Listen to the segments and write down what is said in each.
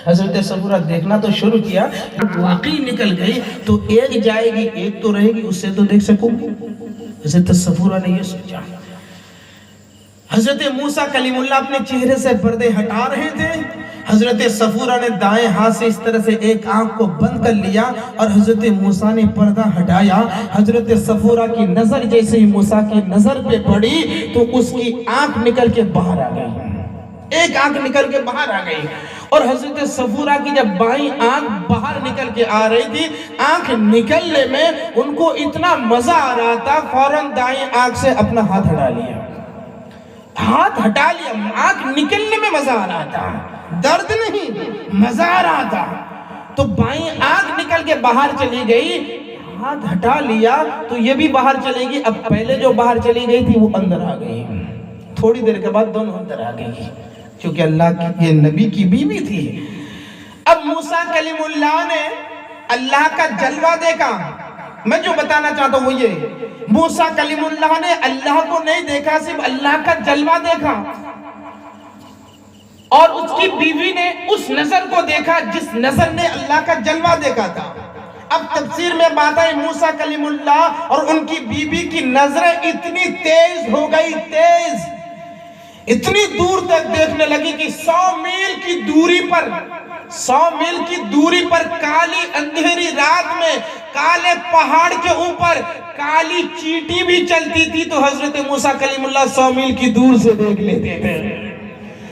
حضرت صفورہ دیکھنا تو شروع کیا، واقعی نکل گئی تو ایک جائے گی ایک تو رہے گی، اس سے تو دیکھ سکوں گی۔ حضرت صفورہ نے یہ سوچا۔ حضرت موسیٰ کلیم اللہ اپنے چہرے سے پردے ہٹا رہے تھے، حضرت صفورہ نے دائیں ہاتھ سے اس طرح سے ایک آنکھ کو بند کر لیا اور حضرت موسیٰ نے پردہ ہٹایا۔ حضرت صفورہ کی نظر جیسے ہی موسیٰ کی نظر پہ پڑی تو اس کی آنکھ نکل کے باہر آ گئی، ایک آنکھ نکل کے باہر آ گئی۔ اور حضرت صفورہ کی جب بائیں آنکھ باہر نکل کے آ رہی تھی، آنکھ نکلنے میں ان کو اتنا مزہ آ رہا تھا، فوراً دائیں آنکھ سے اپنا ہاتھ ہٹا لیا، ہاتھ ہٹا لیا۔ آنکھ نکلنے میں مزہ آ رہا تھا، درد نہیں، مزہ آ رہا تھا۔ تو بائیں آنکھ نکل کے باہر چلی گئی، ہاتھ ہٹا لیا تو یہ بھی باہر چلے گی۔ اب پہلے جو باہر چلی گئی تھی وہ اندر آ گئی، تھوڑی دیر کے بعد دونوں اندر آ گئی، کیونکہ اللہ کی یہ نبی کی بیوی تھی۔ اب موسیٰ کلیم اللہ نے اللہ کا جلوہ دیکھا۔ میں جو بتانا چاہتا ہوں وہ یہ، موسیٰ کلیم اللہ نے اللہ کو نہیں دیکھا، صرف اللہ کا جلوہ دیکھا، اور اس کی بیوی نے اس نظر کو دیکھا جس نظر نے اللہ کا جلوہ دیکھا تھا۔ اب تفسیر میں بات ہے موسیٰ کلیم اللہ اور ان کی بیوی کی نظریں اتنی تیز ہو گئی، تیز اتنی دور تک دیکھنے لگی کہ 100 میل کی دوری پر کالی اندھیری رات میں کالے پہاڑ کے اوپر کالی چیٹی بھی چلتی تھی تو حضرت موسیٰ کلیم اللہ 100 میل کی دور سے دیکھ لیتے تھے۔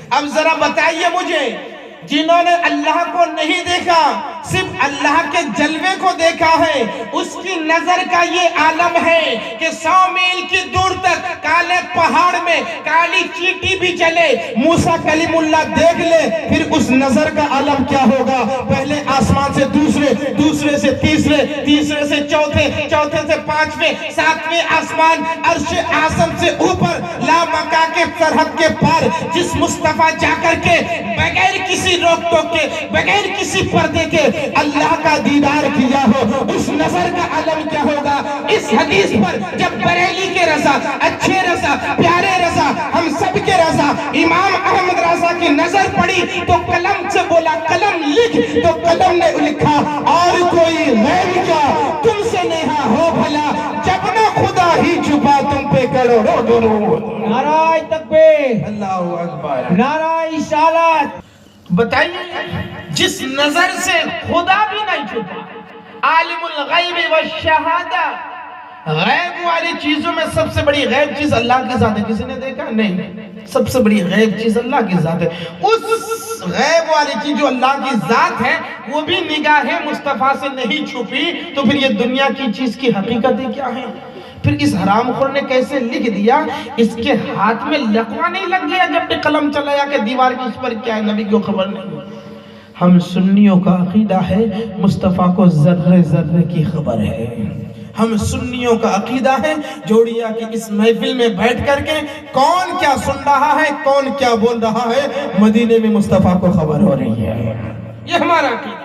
اب ذرا بتائیے مجھے، جنہوں نے اللہ کو نہیں دیکھا، صرف اللہ کے جلوے کو دیکھا ہے، اس کی نظر کا یہ عالم ہے کہ 100 میل کی دور تک کالے پہاڑ میں کالی چیٹی بھی چلے، موسیٰ کلیم اللہ دیکھ لے، پھر اس نظر کا عالم کیا ہوگا؟ پہلے آسمان سے دوسرے، دوسرے سے تیسرے، تیسرے سے چوتھے، چوتھے سے پانچویں، ساتویں آسمان، عرش اعظم سے اوپر، لامکاں کے سرحد کے پار جس مصطفیٰ جا کر کے بغیر کسی روک ٹوک کے، بغیر کسی پردے کے اللہ کا دیدار کیا ہو، اس نظر کا عالم کیا ہوگا؟ اس حدیث پر جب بریلی کے رضا، اچھے رضا، پیارے رضا، ہم سب کے رضا امام احمد رضا کی نظر پڑی تو قلم سے بولا قلم لکھ، تو قلم نے لکھا اور کوئی غیر کیا تم سے نیہا ہو بھلا، جب نہ خدا ہی چھپا تم پہ کروڑوں درود۔ نعرہ تکبیر، اللہ اکبر، نعرہ رسالت۔ بتائیے جس نظر سے خدا بھی نہیں چھپا، عالم الغیب والشہادہ، غیب والی چیزوں میں سب سے بڑی غیب چیز اللہ کی ذات ہے، کسی نے دیکھا؟ نہیں، سب سے بڑی غیب چیز اللہ کی ذات ہے۔ اس غیب والی چیز جو اللہ کی ذات ہے وہ بھی نگاہ مصطفیٰ سے نہیں چھپی، تو پھر یہ دنیا کی چیز کی حقیقتیں کیا ہیں؟ پھر اس حرام خور نے کیسے لکھ دیا؟ اس کے ہاتھ میں لقوہ نہیں لگ گیا جب بھی قلم چلایا کہ دیوار کی اس پر کیا ہے، نبی کو خبر نہیں۔ ہم سنیوں کا عقیدہ ہے مصطفیٰ کو ذرے ذرے کی خبر ہے۔ ہم سنیوں کا عقیدہ ہے جوڑیا کہ اس محفل میں بیٹھ کر کے کون کیا سن رہا ہے، کون کیا بول رہا ہے، مدینے میں مصطفیٰ کو خبر ہو رہی ہے۔ یہ ہمارا عقیدہ ہے۔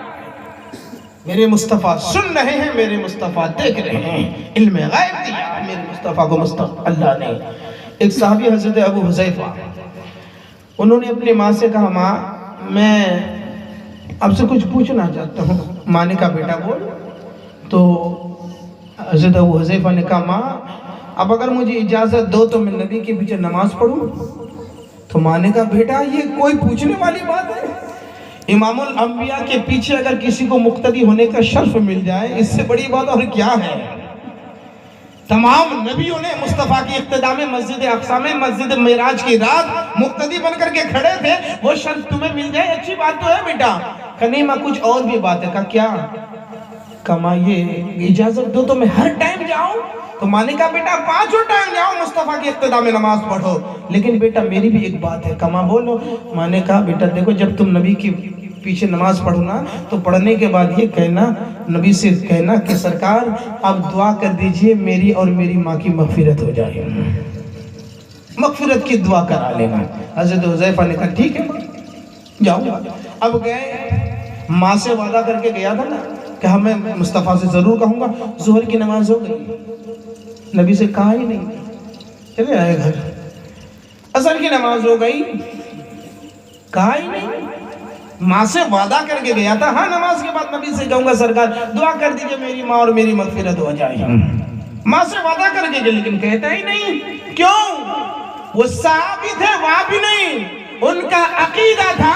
میرے مصطفیٰ سن رہے ہیں، میرے مصطفیٰ دیکھ رہے ہیں، علم غیب دیا میرے مصطفیٰ کو اللہ نے۔ ایک صحابی حضرت ابو حذیفہ، انہوں نے اپنی ماں سے کہا ماں میں آپ سے کچھ پوچھنا چاہتا ہوں۔ ماں نے کہا بیٹا بول۔ تو حضرت ابو حذیفہ نے کہا ماں اب اگر مجھے اجازت دو تو میں نبی کے پیچھے نماز پڑھوں۔ تو ماں نے کہا بیٹا یہ کوئی پوچھنے والی بات ہے؟ امام الانبیاء کے پیچھے اگر کسی کو مقتدی ہونے کا شرف مل جائے اس سے بڑی بات اور کیا ہے؟ تمام نبیوں نے مصطفیٰ کی اقتداء میں مسجد اقصی میں مسجد معراج کی رات مقتدی بن کر کے کھڑے تھے، وہ شرف تمہیں مل جائے اچھی بات تو ہے بیٹا۔ کہ نہیں ماں کچھ اور بھی بات ہے۔ کہا کیا؟ کہ ماں یہ اجازت دو تو میں ہر ٹائم جاؤں۔ تو ماں نے کہا بیٹا پانچوں ٹائم جاؤ مصطفیٰ کی اقتداء میں نماز پڑھو، لیکن بیٹا میری بھی ایک بات ہے۔ کہ ماں بولو۔ ماں نے کہا بیٹا دیکھو جب تم نبی کی پیچھے نماز پڑھنا تو پڑھنے کے بعد یہ کہنا، نبی سے کہنا کہ سرکار آپ دعا کر دیجئے میری اور میری ماں کی مغفرت ہو جائے، مغفرت کی دعا کرا لینا۔ حضرت حذیفہ نے کہا ٹھیک ہے جاؤ۔ اب گئے، ماں سے وعدہ کر کے گیا تھا نا کہ ہم میں مصطفیٰ سے ضرور کہوں گا۔ ظہر کی نماز ہو گئی، نبی سے کہا ہی نہیں، چلے آئے گھر۔ عصر کی نماز ہو گئی، کہا ہی نہیں۔ ماں سے وعدہ کر کے گیا تھا، ہاں نماز کے بعد نبی سے کہوں گا سرکار دعا کر دیجئے میری ماں اور میری مغفرت ہو جائے، ماں سے وعدہ کر کے گیا، لیکن کہتا ہی نہیں۔ کیوں؟ وہ صحابی تھے، وہاں بھی نہیں، ان کا عقیدہ تھا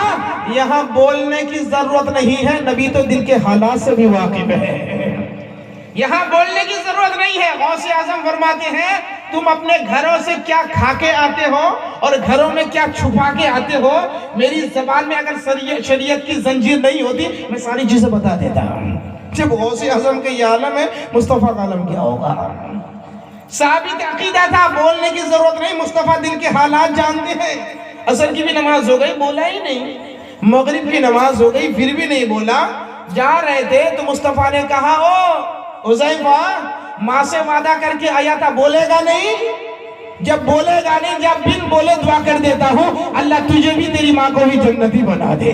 یہاں بولنے کی ضرورت نہیں ہے، نبی تو دل کے حالات سے بھی واقف ہے، یہاں بولنے کی ضرورت نہیں ہے۔ غوث اعظم فرماتے ہیں تم اپنے گھروں سے کیا کھا کے آتے ہو اور گھروں میں کیا چھپا کے آتے ہو، میری زبان میں اگر شریعت کی زنجیر نہیں ہوتی میں ساری چیزیں بتا دیتا ہوں۔ جب غوث اعظم کے یہ عالم ہے، مصطفیٰ کا عالم کیا ہوگا؟ صحابی کا عقیدہ تھا بولنے کی ضرورت نہیں، مصطفیٰ دل کے حالات جانتے ہیں۔ عصر کی بھی نماز ہو گئی، بولا ہی نہیں، مغرب کی نماز ہو گئی، پھر بھی نہیں بولا۔ جا رہے تھے تو مصطفیٰ نے کہا او حذیفہ ماں سے وعدہ کر کے آیا تھا، بولے گا نہیں؟ جب بولے گا نہیں، جب بن بولے دعا کر دیتا ہوں اللہ تجھے بھی تیری ماں کو بھی جنتی بنا دے۔